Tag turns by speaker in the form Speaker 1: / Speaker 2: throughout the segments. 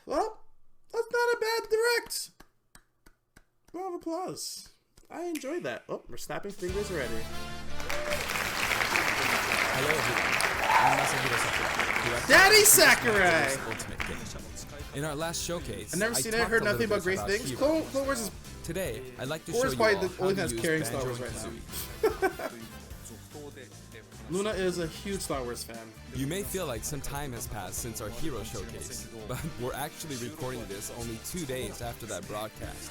Speaker 1: Well, that's not a bad direct. Round of applause. I enjoyed that. Oh, we're snapping fingers already.
Speaker 2: Hello everyone, I'm
Speaker 1: Daddy Sakurai!
Speaker 2: In our last showcase,
Speaker 1: I've never seen it, heard nothing but great things. Clone Wars is...
Speaker 2: Today, I'd like to
Speaker 1: Clone
Speaker 2: show
Speaker 1: Wars
Speaker 2: you
Speaker 1: probably
Speaker 2: all
Speaker 1: the
Speaker 2: how
Speaker 1: only
Speaker 2: to
Speaker 1: thing that's
Speaker 2: use
Speaker 1: carrying Star Wars right now.
Speaker 2: banjo-kazooie.
Speaker 1: Luna is a huge Star Wars fan.
Speaker 2: You may feel like some time has passed since our hero showcase, but we're actually recording this only 2 days after that broadcast.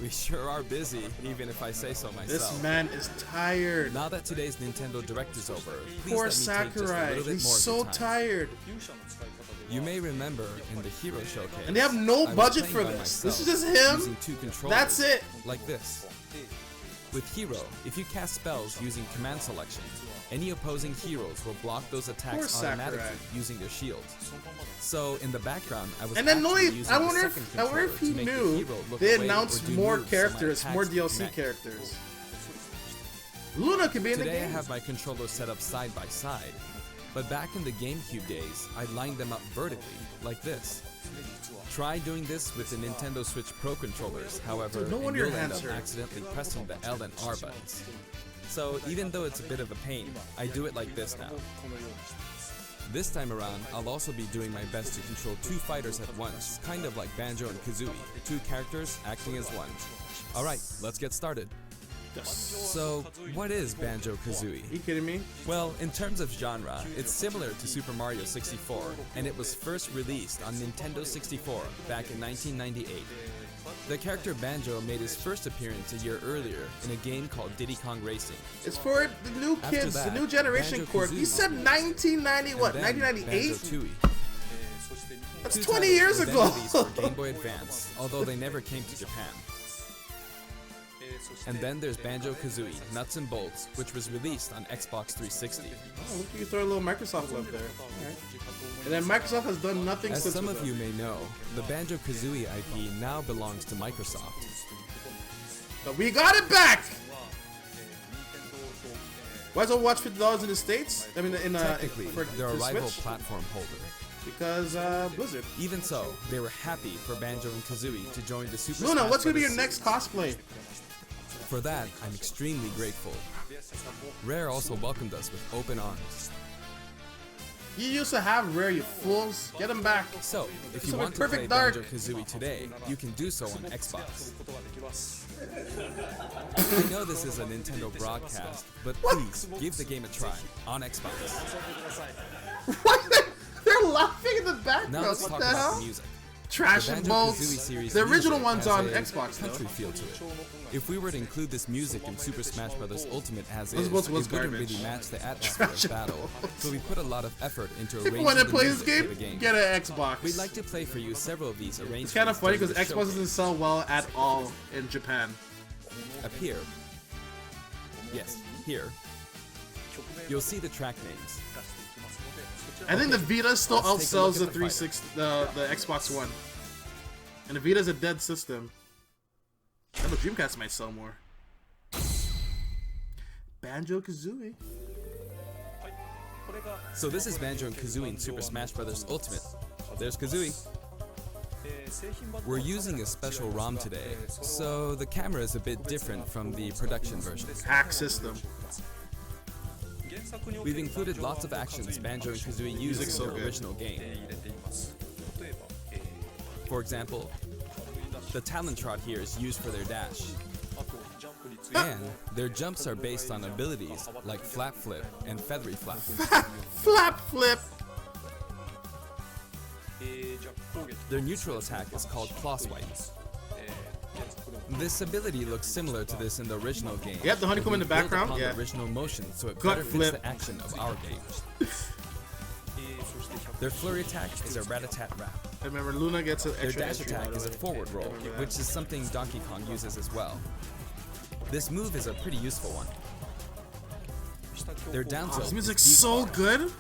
Speaker 2: We sure are busy, even if I say so myself.
Speaker 1: This man is tired.
Speaker 2: Now that today's Nintendo Direct is over, please
Speaker 1: Poor
Speaker 2: let me take just a
Speaker 1: Sakurai.
Speaker 2: little bit
Speaker 1: He's
Speaker 2: more
Speaker 1: so
Speaker 2: of your time.
Speaker 1: tired.
Speaker 2: You may remember in the hero showcase,
Speaker 1: And they have no
Speaker 2: I was
Speaker 1: budget
Speaker 2: playing
Speaker 1: for
Speaker 2: by
Speaker 1: this.
Speaker 2: myself,
Speaker 1: This is just him.
Speaker 2: using 2 controllers,
Speaker 1: That's it.
Speaker 2: like this. With Hero, if you cast spells using command selection, any opposing heroes will block those attacks
Speaker 1: Poor
Speaker 2: automatically
Speaker 1: Sakurai.
Speaker 2: using their shields. So in the background, I was
Speaker 1: And then
Speaker 2: actually
Speaker 1: Noe,
Speaker 2: using
Speaker 1: I
Speaker 2: the
Speaker 1: wonder
Speaker 2: second
Speaker 1: if he
Speaker 2: controller to make the
Speaker 1: knew
Speaker 2: hero look
Speaker 1: they
Speaker 2: away
Speaker 1: announced
Speaker 2: or do
Speaker 1: more
Speaker 2: moves so my
Speaker 1: characters, more
Speaker 2: attacks
Speaker 1: DLC
Speaker 2: connect.
Speaker 1: characters. Luna could be in the
Speaker 2: Today I
Speaker 1: game.
Speaker 2: have my controllers set up side by side, but back in the GameCube days, I lined them up vertically, like this. Try doing this with the Nintendo Switch Pro controllers, however,
Speaker 1: Dude, no
Speaker 2: and
Speaker 1: wonder
Speaker 2: you'll
Speaker 1: your
Speaker 2: end
Speaker 1: hands
Speaker 2: up
Speaker 1: hurt.
Speaker 2: accidentally pressing the L and R buttons. So even though it's a bit of a pain, I do it like this now. This time around, I'll also be doing my best to control 2 fighters at once, kind of like Banjo and Kazooie, 2 characters acting as one. Alright, let's get started. So, what is Banjo-Kazooie?
Speaker 1: Are you kidding me?
Speaker 2: Well, in terms of genre, it's similar to Super Mario 64, and it was first released on Nintendo 64 back in 1998. The character Banjo made his first appearance a year earlier in a game called Diddy Kong Racing.
Speaker 1: It's for the new
Speaker 2: After
Speaker 1: kids,
Speaker 2: that,
Speaker 1: the new generation court. He
Speaker 2: Banjo-Kazooie
Speaker 1: said
Speaker 2: was
Speaker 1: 1990, what,
Speaker 2: And then
Speaker 1: 1998?
Speaker 2: Banjo-tooie.
Speaker 1: That's
Speaker 2: 2
Speaker 1: 20
Speaker 2: titles
Speaker 1: years
Speaker 2: were then
Speaker 1: ago.
Speaker 2: released for Game Boy Advance, although they never came to Japan. And then there's Banjo-Kazooie, Nuts and Bolts, which was released on Xbox 360.
Speaker 1: Oh, look, you throw a little Microsoft love there. Alright. And then Microsoft has done nothing
Speaker 2: As
Speaker 1: since.
Speaker 2: some of you may know, the Banjo-Kazooie IP now belongs to Microsoft.
Speaker 1: But we got it back! Why is Overwatch $50 in the States? I mean,
Speaker 2: Technically,
Speaker 1: for
Speaker 2: they're a rival
Speaker 1: Switch?
Speaker 2: platform holder.
Speaker 1: Because, Blizzard.
Speaker 2: Even so, they were happy for Banjo and Kazooie to join the Super
Speaker 1: Luna,
Speaker 2: Smash
Speaker 1: what's gonna be your
Speaker 2: Brothers
Speaker 1: next cosplay?
Speaker 2: For that, I'm extremely grateful. Rare also welcomed us with open arms.
Speaker 1: You used to have Rare, you fools. Get him back.
Speaker 2: So, if you
Speaker 1: So
Speaker 2: want to
Speaker 1: Perfect
Speaker 2: play
Speaker 1: Dark.
Speaker 2: Banjo-Kazooie today, you can do so on Xbox. I know this is a Nintendo broadcast, but please give the game a try on Xbox.
Speaker 1: What? They're laughing in the background.
Speaker 2: Now let's
Speaker 1: What
Speaker 2: talk
Speaker 1: the
Speaker 2: about
Speaker 1: hell?
Speaker 2: the music.
Speaker 1: Trash
Speaker 2: The
Speaker 1: and
Speaker 2: Banjo-Kazooie
Speaker 1: bolts.
Speaker 2: series
Speaker 1: The original
Speaker 2: music
Speaker 1: one's
Speaker 2: has
Speaker 1: on
Speaker 2: a
Speaker 1: Xbox,
Speaker 2: country
Speaker 1: though.
Speaker 2: feel to it. If we were to include this music in Super Smash Bros. Ultimate as is, it
Speaker 1: Bolts was
Speaker 2: wouldn't
Speaker 1: garbage.
Speaker 2: really match the atmosphere
Speaker 1: Trash
Speaker 2: of
Speaker 1: and
Speaker 2: battle.
Speaker 1: bolts.
Speaker 2: So we put a lot of effort into
Speaker 1: If you
Speaker 2: arranging
Speaker 1: want to
Speaker 2: the
Speaker 1: play this
Speaker 2: music for
Speaker 1: game,
Speaker 2: the game.
Speaker 1: get an Xbox.
Speaker 2: We'd like to play for you several of these arrangements.
Speaker 1: It's kind of funny because
Speaker 2: during the
Speaker 1: Xbox doesn't
Speaker 2: showcase.
Speaker 1: sell well at all in Japan.
Speaker 2: Up here. Yes, here. You'll see the track names.
Speaker 1: I think the Vita still
Speaker 2: Let's take a
Speaker 1: outsells
Speaker 2: look
Speaker 1: the
Speaker 2: at the
Speaker 1: 360, the Xbox One. And the Vita's a dead system. I know Dreamcast might sell more. Banjo-Kazooie.
Speaker 2: So this is Banjo and Kazooie in Super Smash Bros. Ultimate. There's Kazooie. We're using a special ROM today, so the camera is a bit different from the production version.
Speaker 1: Hack system.
Speaker 2: We've included lots of actions Banjo and Kazooie used in
Speaker 1: so
Speaker 2: their
Speaker 1: good.
Speaker 2: original game. For example, the talent trot here is used for their dash. And their jumps are based on abilities like flap flip and feathery flap.
Speaker 1: Flap flip.
Speaker 2: Their neutral attack is called claw swipe. This ability looks similar to this in the original game.
Speaker 1: Yep, the honeycomb in the
Speaker 2: but we built
Speaker 1: background,
Speaker 2: upon
Speaker 1: yeah.
Speaker 2: the original motion, so it
Speaker 1: Gut
Speaker 2: better
Speaker 1: flip.
Speaker 2: fits the action of our game. Their flurry attack is a rat-a-tat-rap.
Speaker 1: I remember Luna gets an
Speaker 2: Their
Speaker 1: extra
Speaker 2: dash
Speaker 1: entry, by
Speaker 2: attack
Speaker 1: the
Speaker 2: is a
Speaker 1: way.
Speaker 2: forward roll,
Speaker 1: remember that.
Speaker 2: which is something Donkey Kong uses as well. This move is a pretty useful one. Their down
Speaker 1: Oh,
Speaker 2: tilt
Speaker 1: this
Speaker 2: is
Speaker 1: music's
Speaker 2: deep
Speaker 1: so
Speaker 2: bar.
Speaker 1: good.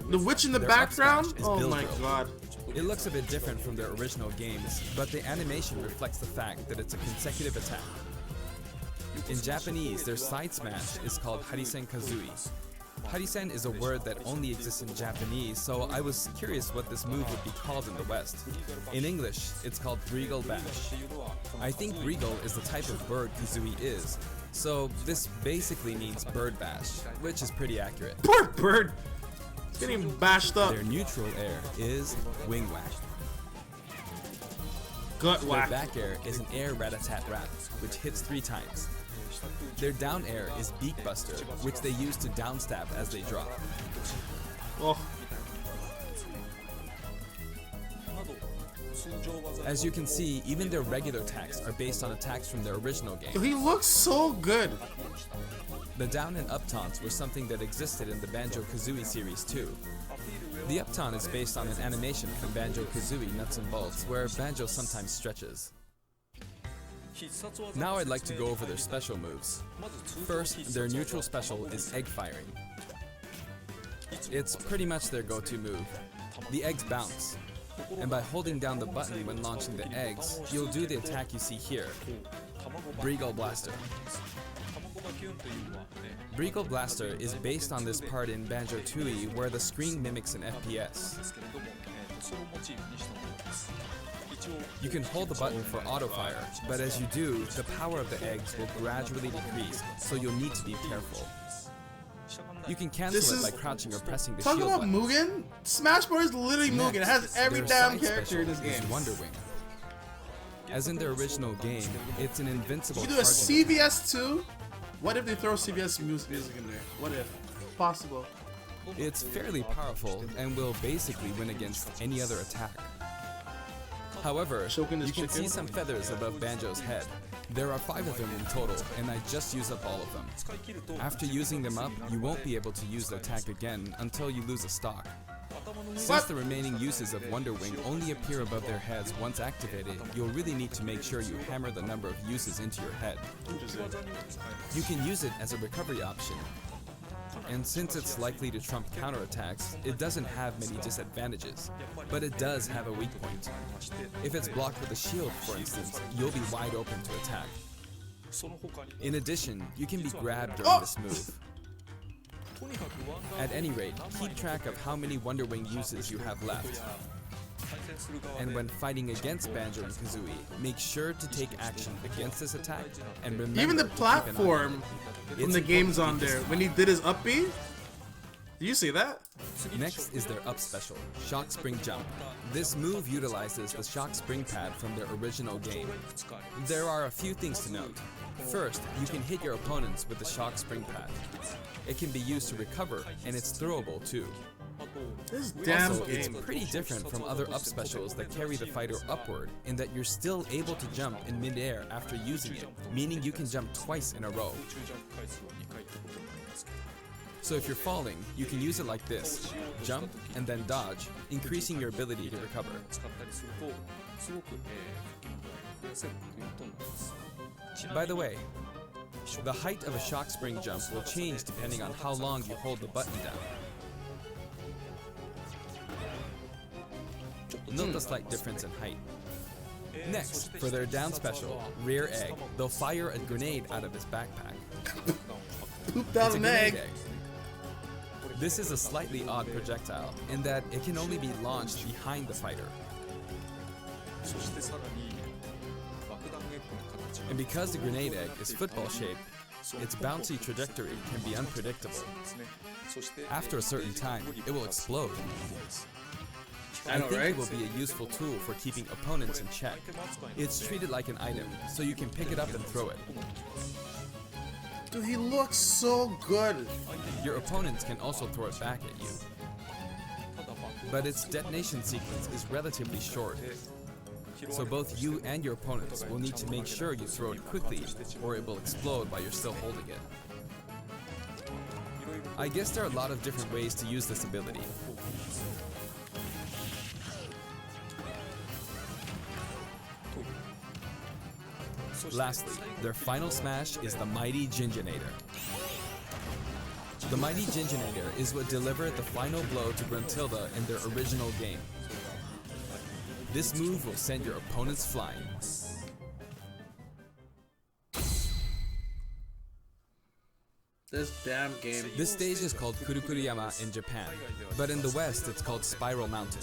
Speaker 1: The witch in the
Speaker 2: Their up
Speaker 1: background.
Speaker 2: smash is
Speaker 1: Oh
Speaker 2: build
Speaker 1: my
Speaker 2: drill.
Speaker 1: god.
Speaker 2: It looks a bit different from their original games, but the animation reflects the fact that it's a consecutive attack. In Japanese, their side smash is called Harisen Kazooie. Parisen is a word that only exists in Japanese, so I was curious what this move would be called in the West. In English, it's called Regal Bash. I think Regal is the type of bird Kazooie is, so this basically means bird bash, which is pretty accurate.
Speaker 1: Poor bird! It's getting bashed up.
Speaker 2: Their neutral air is wing whack.
Speaker 1: Gut
Speaker 2: Their
Speaker 1: whack.
Speaker 2: back air is an air rat-a-tat-rat, which hits 3 times. Their down air is beak buster, which they use to downstab as they drop.
Speaker 1: Oh,
Speaker 2: As you can see, even their regular attacks are based on attacks from their original game.
Speaker 1: he looks so good.
Speaker 2: The down and up taunts were something that existed in the Banjo-Kazooie series too. The up taunt is based on an animation from Banjo-Kazooie Nuts and Bolts, where Banjo sometimes stretches. Now I'd like to go over their special moves. First, their neutral special is egg firing. It's pretty much their go-to move. The eggs bounce, and by holding down the button when launching the eggs, you'll do the attack you see here, Breagle Blaster. Breagle Blaster is based on this part in banjo-tooie where the screen mimics an FPS. You can hold the button for auto fire, but as you do, the power of the eggs will gradually decrease, so you'll need to be careful. You can cancel it by crouching or pressing the
Speaker 1: Talk
Speaker 2: shield
Speaker 1: about
Speaker 2: button.
Speaker 1: Mugen? Smash Bros. Is literally Mugen. It has every
Speaker 2: Their
Speaker 1: damn
Speaker 2: side
Speaker 1: character in this
Speaker 2: special is
Speaker 1: game.
Speaker 2: Wonder Wing. As in their original game, it's an invincible
Speaker 1: You do a
Speaker 2: charging attack.
Speaker 1: CVS too? What if they throw CVS music in there? What if? Possible.
Speaker 2: It's fairly powerful and will basically win against any other attack. However,
Speaker 1: Choking his
Speaker 2: you can
Speaker 1: chicken?
Speaker 2: see some feathers above Banjo's head. There are 5 of them in total, and I just used up all of them. After using them up, you won't be able to use the attack again until you lose a stock. Since the remaining uses of Wonder Wing only appear above their heads once activated, you'll really need to make sure you hammer the number of uses into your head. You can use it as a recovery option, and since it's likely to trump counterattacks, it doesn't have many disadvantages, but it does have a weak point. If it's blocked with a shield, for instance, you'll be wide open to attack. In addition, you can be grabbed during this move. At any rate, keep track of how many Wonder Wing uses you have left. And when fighting against Banjo and Kazooie, make sure to take action against this attack and remember
Speaker 1: Even the
Speaker 2: to keep an eye on it.
Speaker 1: platform from
Speaker 2: It's
Speaker 1: the game's on
Speaker 2: important to
Speaker 1: there.
Speaker 2: keep
Speaker 1: When he did his up B, do you see that?
Speaker 2: Next is their up special, Shock Spring Jump. This move utilizes the Shock Spring pad from their original game. There are a few things to note. First, you can hit your opponents with the Shock Spring pad. It can be used to recover, and it's throwable too.
Speaker 1: This damn
Speaker 2: Also, it's
Speaker 1: game.
Speaker 2: pretty different from other up specials that carry the fighter upward in that you're still able to jump in midair after using it, meaning you can jump twice in a row. So if you're falling, you can use it like this, jump and then dodge, increasing your ability to recover. By the way, the height of a shock spring jump will change depending on how long you hold the button down. Note the slight difference in height. Next, for their down special, Rear Egg, they'll fire a grenade out of his backpack.
Speaker 1: Pooped out
Speaker 2: It's a
Speaker 1: an
Speaker 2: grenade
Speaker 1: egg.
Speaker 2: egg. This is a slightly odd projectile in that it can only be launched behind the fighter. And because the grenade egg is football shaped, its bouncy trajectory can be unpredictable. After a certain time, it will explode. I think it will be a useful tool for keeping opponents in check. It's treated like an item, so you can pick it up and throw it.
Speaker 1: Dude, he looks so good.
Speaker 2: Your opponents can also throw it back at you. But its detonation sequence is relatively short, so both you and your opponents will need to make sure you throw it quickly, or it will explode while you're still holding it. I guess there are a lot of different ways to use this ability. Lastly, their final smash is the Mighty Ginginator. The Mighty Ginginator is what delivered the final blow to Gruntilda in their original game. This move will send your opponents flying.
Speaker 1: This damn game.
Speaker 2: This stage is called Kurukuruyama in Japan, but in the West it's called Spiral Mountain.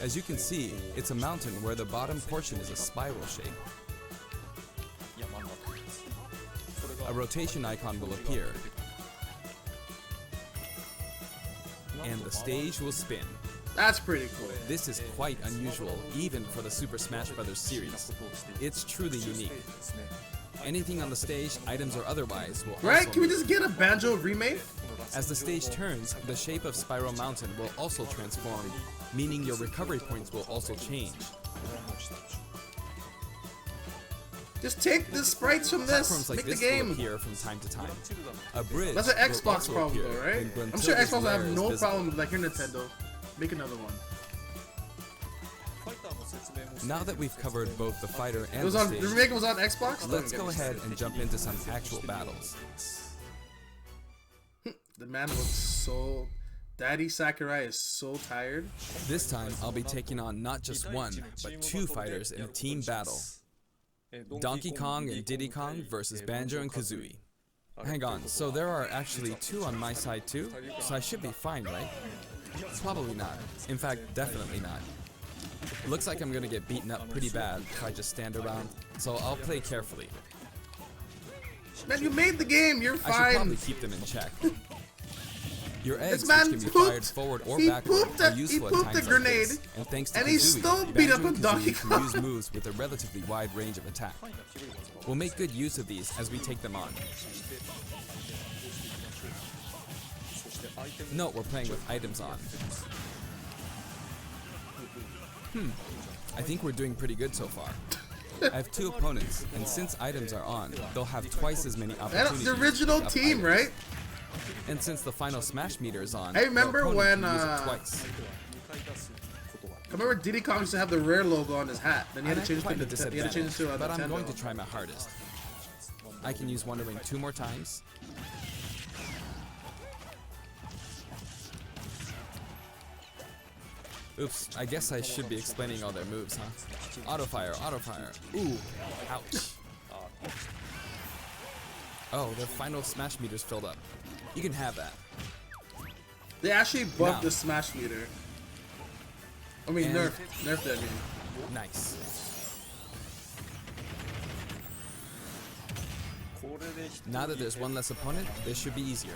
Speaker 2: As you can see, it's a mountain where the bottom portion is a spiral shape. A rotation icon will appear, and the stage will spin.
Speaker 1: That's pretty cool.
Speaker 2: This is quite unusual, even for the Super Smash Bros. Series. It's truly unique. Anything on the stage, items or otherwise, will
Speaker 1: Right?
Speaker 2: also
Speaker 1: Can we
Speaker 2: move.
Speaker 1: just get a banjo remake?
Speaker 2: As the stage turns, the shape of Spiral Mountain will also transform, meaning your recovery points will also change.
Speaker 1: Just take the sprites from this.
Speaker 2: Platforms like
Speaker 1: Make the
Speaker 2: this will
Speaker 1: game.
Speaker 2: appear from time to time. A bridge
Speaker 1: That's an
Speaker 2: will
Speaker 1: Xbox
Speaker 2: also
Speaker 1: problem,
Speaker 2: appear
Speaker 1: though, right?
Speaker 2: when
Speaker 1: I'm sure
Speaker 2: Gruntilda's
Speaker 1: Xbox will have
Speaker 2: lair is
Speaker 1: no
Speaker 2: visible.
Speaker 1: problem like your Nintendo. Make another one.
Speaker 2: Now that we've covered both the fighter
Speaker 1: It
Speaker 2: and
Speaker 1: was
Speaker 2: the
Speaker 1: on the
Speaker 2: stage,
Speaker 1: remake was on Xbox.
Speaker 2: let's go ahead and jump into some actual battles.
Speaker 1: The man looks so. Daddy Sakurai is so tired.
Speaker 2: This time, I'll be taking on not just one, but two fighters in a team battle. Donkey Kong and Diddy Kong versus Banjo and Kazooie. Hang on, so there are actually two on my side too? So I should be fine, right? Probably not. In fact, definitely not. Looks like I'm gonna get beaten up pretty bad if I just stand around, so I'll play carefully.
Speaker 1: Man, you made the game. You're
Speaker 2: I should
Speaker 1: fine.
Speaker 2: probably keep them in check. Your eggs,
Speaker 1: This man
Speaker 2: which can be
Speaker 1: pooped.
Speaker 2: fired forward or
Speaker 1: He
Speaker 2: backward,
Speaker 1: pooped
Speaker 2: are
Speaker 1: a-
Speaker 2: useful
Speaker 1: he
Speaker 2: at
Speaker 1: pooped
Speaker 2: times
Speaker 1: a
Speaker 2: like
Speaker 1: grenade,
Speaker 2: this. And thanks to
Speaker 1: and he
Speaker 2: Kazooie,
Speaker 1: still beat
Speaker 2: Banjo
Speaker 1: up a
Speaker 2: and
Speaker 1: Donkey
Speaker 2: Kazooie
Speaker 1: Kong.
Speaker 2: can use moves with a relatively wide range of attack. We'll make good use of these as we take them on. Note we're playing with items on. I think we're doing pretty good so far. I have two opponents, and since items are on, they'll have twice as many
Speaker 1: That's
Speaker 2: opportunities.
Speaker 1: the
Speaker 2: to
Speaker 1: original
Speaker 2: pick up
Speaker 1: team,
Speaker 2: items.
Speaker 1: right?
Speaker 2: And since the final smash meter is on,
Speaker 1: I remember
Speaker 2: the opponent
Speaker 1: when,
Speaker 2: can use it twice.
Speaker 1: I remember Diddy Kong used to have the rare logo on his hat. Then he
Speaker 2: I'm
Speaker 1: had to change
Speaker 2: at quite a
Speaker 1: it to he had to change it to
Speaker 2: disadvantage, but I'm going
Speaker 1: Nintendo.
Speaker 2: to try my hardest. I can use Wonder Wing 2 more times. Oops, I guess I should be explaining all their moves, huh? Auto fire, auto fire. Ooh, ouch. Oh, their final smash meter's filled up. You can have that.
Speaker 1: They actually buffed
Speaker 2: Now.
Speaker 1: the Smash meter. I mean,
Speaker 2: And-
Speaker 1: nerfed it. I mean,
Speaker 2: Nice. Now that there's one less opponent, this should be easier.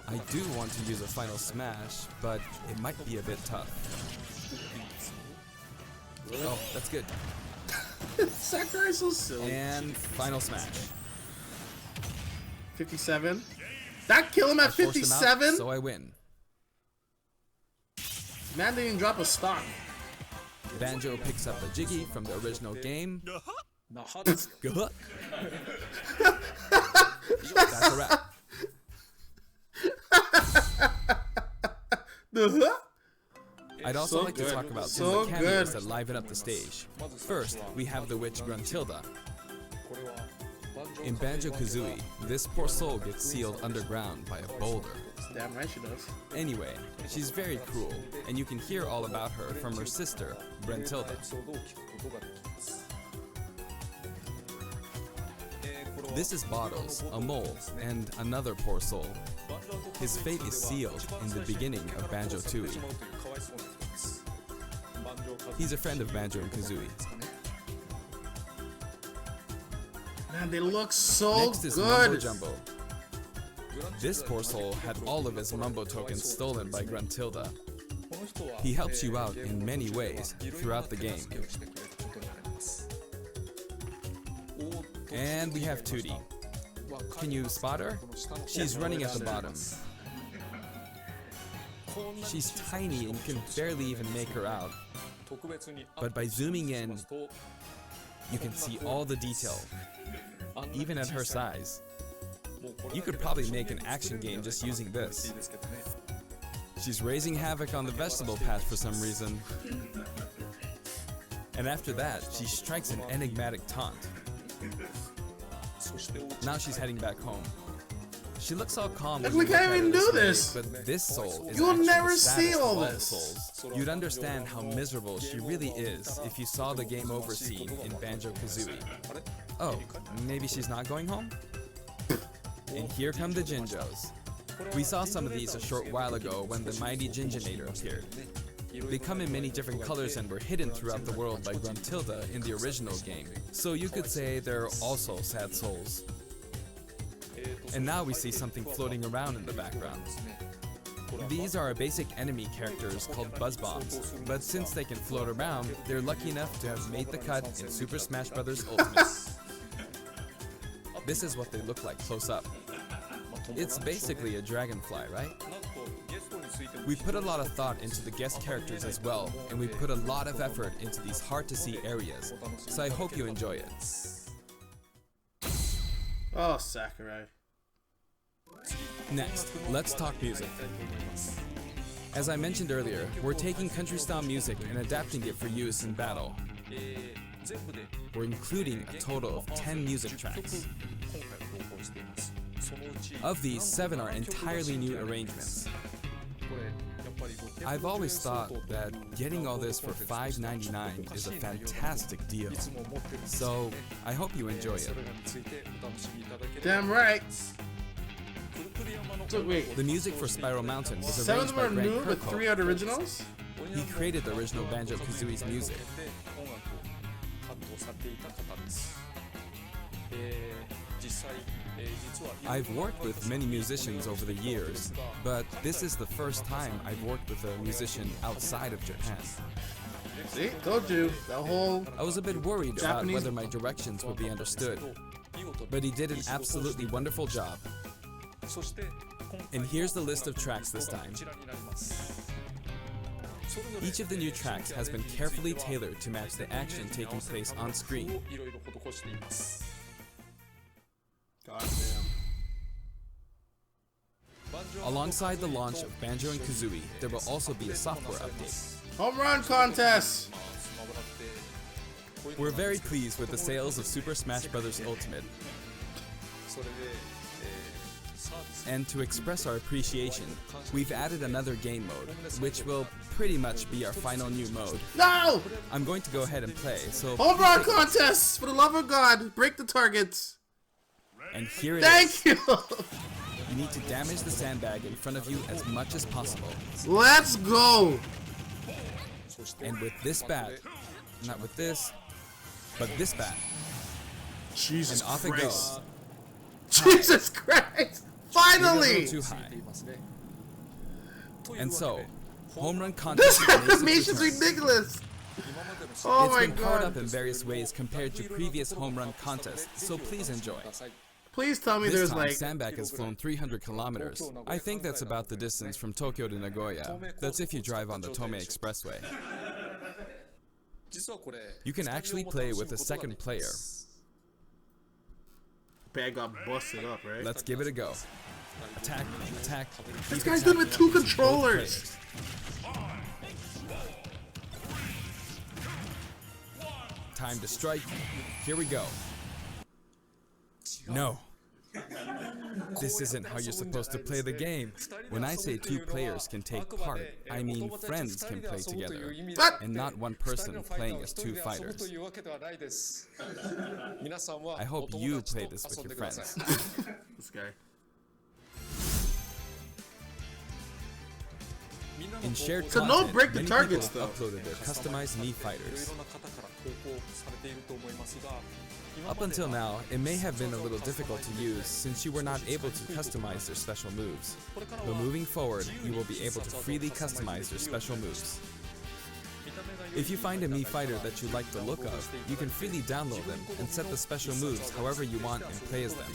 Speaker 2: I do want to use a final smash, but it might be a bit tough. Oh, that's good.
Speaker 1: Sakurai's so silly.
Speaker 2: And final smash.
Speaker 1: 57. That kill him at
Speaker 2: Forced him out,
Speaker 1: 57.
Speaker 2: so I win.
Speaker 1: Man didn't even drop a stock.
Speaker 2: Banjo picks up the Jiggy from the original game. Good. That's a wrap. I'd also
Speaker 1: So
Speaker 2: like
Speaker 1: good.
Speaker 2: to talk about
Speaker 1: So
Speaker 2: some of the cameos
Speaker 1: good.
Speaker 2: that liven up the stage. First, we have the witch Gruntilda. In Banjo-Kazooie, this poor soul gets sealed underground by a boulder.
Speaker 1: Damn right she does.
Speaker 2: Anyway, she's very cruel, and you can hear all about her from her sister, Gruntilda. This is Bottles, a mole, and another poor soul. His fate is sealed in the beginning of Banjo-Tooie. He's a friend of Banjo and Kazooie.
Speaker 1: Man, they look so
Speaker 2: Next is Mumbo
Speaker 1: good.
Speaker 2: Jumbo. This poor soul had all of his Mumbo tokens stolen by Gruntilda. He helps you out in many ways throughout the game. And we have Tootie. Can you spot her? She's running at the bottom. She's tiny and you can barely even make her out. But by zooming in, you can see all the detail, even at her size. You could probably make an action game just using this. She's raising havoc on the vegetable patch for some reason. And after that, she strikes an enigmatic taunt. Now she's heading back home. She looks all calm.
Speaker 1: Like,
Speaker 2: when
Speaker 1: we
Speaker 2: you look
Speaker 1: can't
Speaker 2: at
Speaker 1: even
Speaker 2: her
Speaker 1: do
Speaker 2: way,
Speaker 1: this.
Speaker 2: But this soul is
Speaker 1: You'll
Speaker 2: actually
Speaker 1: never
Speaker 2: the
Speaker 1: see
Speaker 2: saddest
Speaker 1: all
Speaker 2: of
Speaker 1: this.
Speaker 2: souls. You'd understand how miserable she really is if you saw the game over scene in Banjo-Kazooie. Oh, maybe she's not going home? And here come the Jinjos. We saw some of these a short while ago when the mighty Jinjonator appeared. They come in many different colors and were hidden throughout the world by Gruntilda in the original game, so you could say they're also sad souls. And now we see something floating around in the background. These are our basic enemy characters called Buzz Bombs, but since they can float around, they're lucky enough to have made the cut in Super Smash Bros. Ultimate. This is what they look like close up. It's basically a dragonfly, right? We put a lot of thought into the guest characters as well, and we put a lot of effort into these hard-to-see areas, so I hope you enjoy it.
Speaker 1: Oh, Sakurai.
Speaker 2: Next, let's talk music. As I mentioned earlier, we're taking country-style music and adapting it for use in battle. We're including a total of 10 music tracks. Of these, 7 are entirely new arrangements. I've always thought that getting all this for $5.99 is a fantastic deal. So, I hope you enjoy it.
Speaker 1: Damn right. So wait,
Speaker 2: The music for Spiral Mountain was
Speaker 1: 7
Speaker 2: arranged
Speaker 1: of
Speaker 2: by
Speaker 1: them are
Speaker 2: Grant
Speaker 1: new, but
Speaker 2: Kirkhope.
Speaker 1: 3 are the originals?
Speaker 2: He created the original Banjo-Kazooie's music. I've worked with many musicians over the years, but this is the first time I've worked with a musician outside of Japan.
Speaker 1: See, told you, the whole...
Speaker 2: I was a bit worried about
Speaker 1: Japanese-
Speaker 2: whether my directions would be understood, but he did an absolutely wonderful job. And here's the list of tracks this time. Each of the new tracks has been carefully tailored to match the action taking place on screen.
Speaker 1: Goddamn.
Speaker 2: Alongside the launch of Banjo and Kazooie, there will also be a software update.
Speaker 1: Home run contest!
Speaker 2: We're very pleased with the sales of Super Smash Bros. Ultimate. And to express our appreciation, we've added another game mode, which will pretty much be our final new mode.
Speaker 1: No!
Speaker 2: I'm going to go ahead and play, so...
Speaker 1: Home run contest! For the love of God, break the targets!
Speaker 2: And here it is.
Speaker 1: Thank you!
Speaker 2: You need to damage the sandbag in front of you as much as possible.
Speaker 1: Let's go!
Speaker 2: And with this bat, not with this, but this bat,
Speaker 1: Jesus
Speaker 2: and off it
Speaker 1: Christ.
Speaker 2: goes.
Speaker 1: Jesus Christ!
Speaker 2: Maybe a
Speaker 1: Finally!
Speaker 2: little too high. And so, home run contest
Speaker 1: This
Speaker 2: makes its
Speaker 1: animation's
Speaker 2: return.
Speaker 1: ridiculous! Oh
Speaker 2: It's
Speaker 1: my
Speaker 2: been powered
Speaker 1: God.
Speaker 2: up in various ways compared to previous home run contests, so please enjoy.
Speaker 1: Please tell me
Speaker 2: This
Speaker 1: there's
Speaker 2: time,
Speaker 1: like...
Speaker 2: Sandbag has flown 300 kilometers. I think that's about the distance from Tokyo to Nagoya. That's if you drive on the Tomei Expressway. You can actually play with a second player.
Speaker 1: Bag got busted up, right?
Speaker 2: Let's give it a go. Attack, attack.
Speaker 1: This
Speaker 2: keep
Speaker 1: guy's doing it with 2
Speaker 2: attacking.
Speaker 1: controllers!
Speaker 2: Both players. Time to strike. Here we go. No. This isn't how you're supposed to play the game. When I say 2 players can take part, I mean friends can play together,
Speaker 1: What?
Speaker 2: and not one person playing as 2 fighters. I hope you play this with your friends.
Speaker 1: This guy.
Speaker 2: In shared
Speaker 1: So no
Speaker 2: content,
Speaker 1: break the
Speaker 2: many
Speaker 1: targets,
Speaker 2: people have
Speaker 1: though.
Speaker 2: uploaded their customized Mii fighters. Up until now, it may have been a little difficult to use since you were not able to customize their special moves. But moving forward, you will be able to freely customize their special moves. If you find a Mii fighter that you like the look of, you can freely download them and set the special moves however you want and play as them.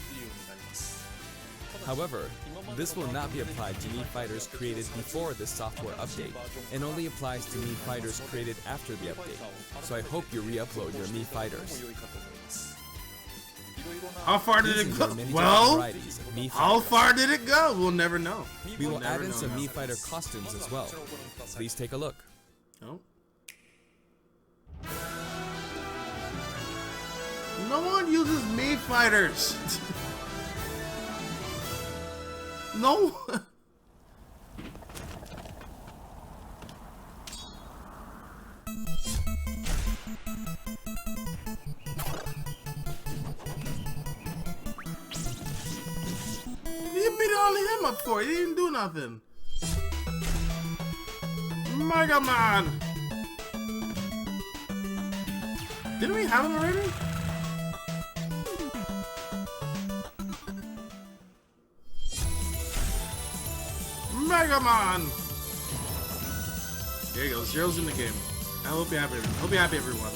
Speaker 2: However, this will not be applied to Mii fighters created before this software update, and only applies to Mii fighters created after the update. So I hope you re-upload your Mii fighters.
Speaker 1: How far did it
Speaker 2: These
Speaker 1: go?
Speaker 2: are many different
Speaker 1: Well,
Speaker 2: varieties of Mii
Speaker 1: how
Speaker 2: fighters.
Speaker 1: far did it go? We'll never know.
Speaker 2: We will
Speaker 1: We'll
Speaker 2: add
Speaker 1: never
Speaker 2: in
Speaker 1: know
Speaker 2: some
Speaker 1: now.
Speaker 2: Mii fighter costumes as well. Please take a look.
Speaker 1: No. No one uses Mii fighters. No. You beat only him up for it. He didn't do nothing. Mega Man. Didn't we have him already? Mega Man. There you go. Zero's in the game. I hope you're happy. Hope you're happy, everyone.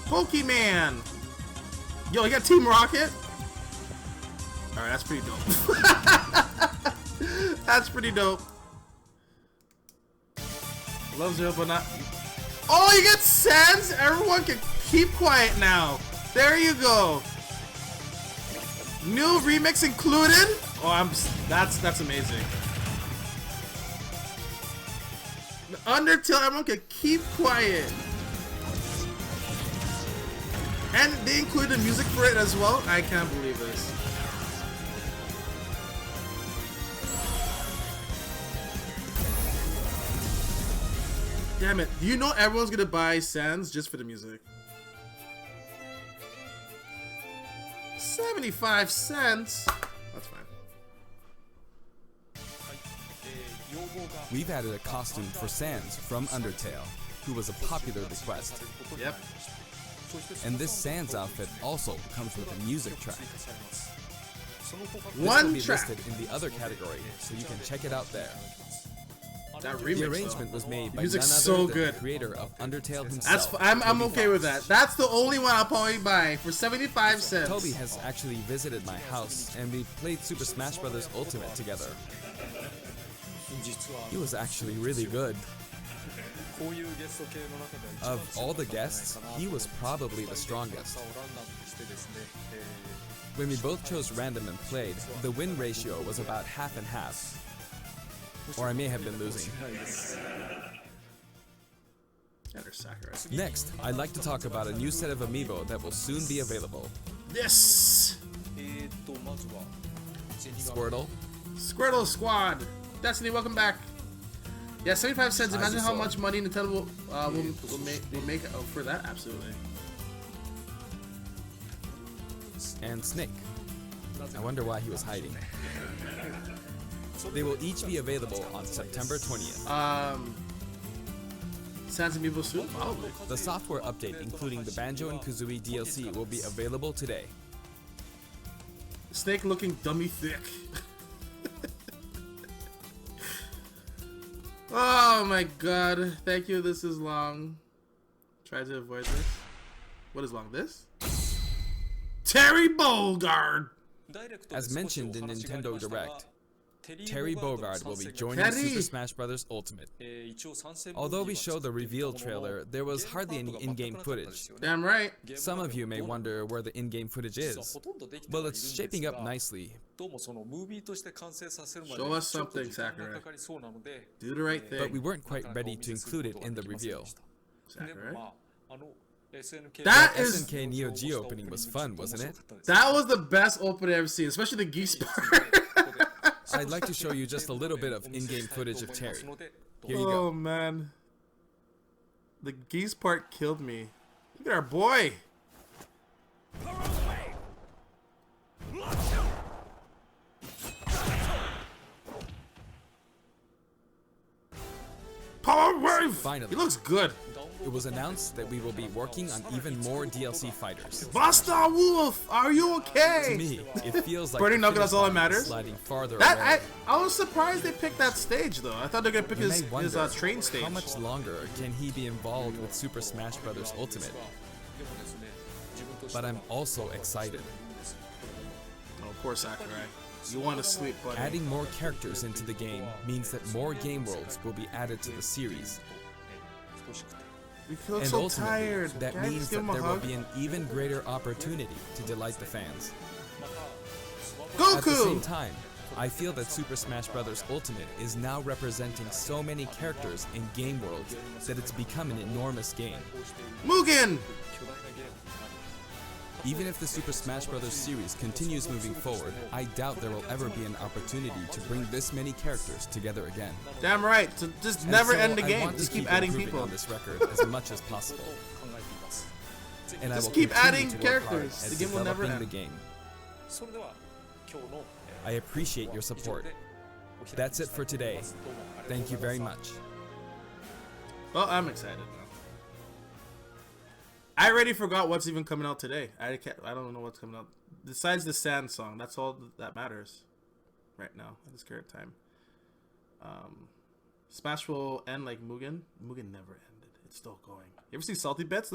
Speaker 1: Pokemon! Yo, you got Team Rocket? Alright, that's pretty dope. That's pretty dope. Love Zero, but not... Oh, you got Sans? Everyone can keep quiet now. There you go. New remix included? Oh, that's amazing. Undertale, everyone can keep quiet. And they included music for it as well? I can't believe this. Damn it. Do you know everyone's gonna buy Sans just for the music? 75 cents? That's fine.
Speaker 2: We've added a costume for Sans from Undertale, who was a popular request.
Speaker 1: Yep.
Speaker 2: And this Sans outfit also comes with a music track.
Speaker 1: One
Speaker 2: This will be
Speaker 1: track.
Speaker 2: listed in the other category, so you can check it out there.
Speaker 1: That
Speaker 2: The
Speaker 1: remix,
Speaker 2: arrangement
Speaker 1: though.
Speaker 2: was made by none
Speaker 1: Music's
Speaker 2: other
Speaker 1: so
Speaker 2: than
Speaker 1: good.
Speaker 2: the creator of Undertale
Speaker 1: That's
Speaker 2: himself.
Speaker 1: I'm
Speaker 2: Toby
Speaker 1: okay with that.
Speaker 2: Fox.
Speaker 1: That's the only one I'll probably buy for 75 cents.
Speaker 2: Toby has actually visited my house, and we played Super Smash Bros. Ultimate together. He was actually really good. Of all the guests, he was probably the strongest. When we both chose random and played, the win ratio was about half and half. Or I may have been losing. Next, I'd like to talk about a new set of amiibo that will soon be available.
Speaker 1: Yes!
Speaker 2: Squirtle,
Speaker 1: Squirtle Squad. Destiny, welcome back. Yeah, 75 cents. Imagine how much money Nintendo will make for that. Absolutely.
Speaker 2: and Snake. I wonder why he was hiding. They will each be available on September 20th.
Speaker 1: Sans Amiibo soon? Probably.
Speaker 2: The software update, including the Banjo and Kazooie DLC, will be available today.
Speaker 1: Snake looking dummy thick. Oh my god. Thank you, this is long. Try to avoid this. What is long? This? Terry Bogard!
Speaker 2: As mentioned in Nintendo Direct, Terry Bogard will be joining
Speaker 1: Terry.
Speaker 2: Super Smash Bros. Ultimate. Although we showed the reveal trailer, there was hardly any in-game footage.
Speaker 1: Damn right.
Speaker 2: Some of you may wonder where the in-game footage is. Well, it's shaping up nicely.
Speaker 1: Show us something, Sakurai. Do the right thing.
Speaker 2: But we weren't quite ready to include it in the reveal.
Speaker 1: Sakurai.
Speaker 2: That
Speaker 1: is
Speaker 2: SNK Neo Geo opening was fun, wasn't it?
Speaker 1: That was the best opening I've ever seen, especially the geese part.
Speaker 2: I'd like to show you just a little bit of in-game footage of Terry. Here you
Speaker 1: Oh
Speaker 2: go.
Speaker 1: man. The geese part killed me. Look at our boy. Power wave!
Speaker 2: Finally.
Speaker 1: He looks good.
Speaker 2: It was announced that we will be working on even more DLC fighters.
Speaker 1: Buster Wolf, are you
Speaker 2: To
Speaker 1: okay?
Speaker 2: me, it feels like
Speaker 1: Birdie
Speaker 2: the
Speaker 1: Nugget, that's
Speaker 2: finish
Speaker 1: all
Speaker 2: line
Speaker 1: that
Speaker 2: is
Speaker 1: matters.
Speaker 2: sliding farther
Speaker 1: That
Speaker 2: away.
Speaker 1: I was surprised they picked that stage though. I thought they were gonna pick
Speaker 2: You
Speaker 1: his
Speaker 2: may wonder,
Speaker 1: train stage.
Speaker 2: how much longer can he be involved with Super Smash Bros. Ultimate? But I'm also excited.
Speaker 1: Oh, poor Sakurai. You want to sleep, buddy.
Speaker 2: Adding more characters into the game means that more game worlds will be added to the series.
Speaker 1: You look
Speaker 2: And
Speaker 1: so
Speaker 2: ultimately,
Speaker 1: tired.
Speaker 2: that
Speaker 1: Can I
Speaker 2: means
Speaker 1: just give
Speaker 2: that
Speaker 1: him a
Speaker 2: there will
Speaker 1: hug?
Speaker 2: be an even greater opportunity to delight the fans.
Speaker 1: Goku!
Speaker 2: At the same time, I feel that Super Smash Bros. Ultimate is now representing so many characters in game worlds that it's become an enormous game.
Speaker 1: Mugen!
Speaker 2: Even if the Super Smash Bros. Series continues moving forward, I doubt there will ever be an opportunity to bring this many characters together again.
Speaker 1: Damn right. So just
Speaker 2: And
Speaker 1: never
Speaker 2: so
Speaker 1: end the
Speaker 2: I
Speaker 1: game.
Speaker 2: want to
Speaker 1: Just keep
Speaker 2: keep
Speaker 1: adding
Speaker 2: improving
Speaker 1: people.
Speaker 2: on this record as much as possible. And I
Speaker 1: Just
Speaker 2: will
Speaker 1: keep
Speaker 2: continue
Speaker 1: adding
Speaker 2: to work
Speaker 1: characters.
Speaker 2: hard as
Speaker 1: The game will never
Speaker 2: developing the
Speaker 1: end.
Speaker 2: game. I appreciate your support. That's it for today. Thank you very much.
Speaker 1: Well, I'm excited now. I already forgot what's even coming out today. I don't know what's coming out. Besides the Sand song, that's all that matters right now at this current time. Smash will end like Mugen. Mugen never ended. It's still going. You ever see Salty Bits?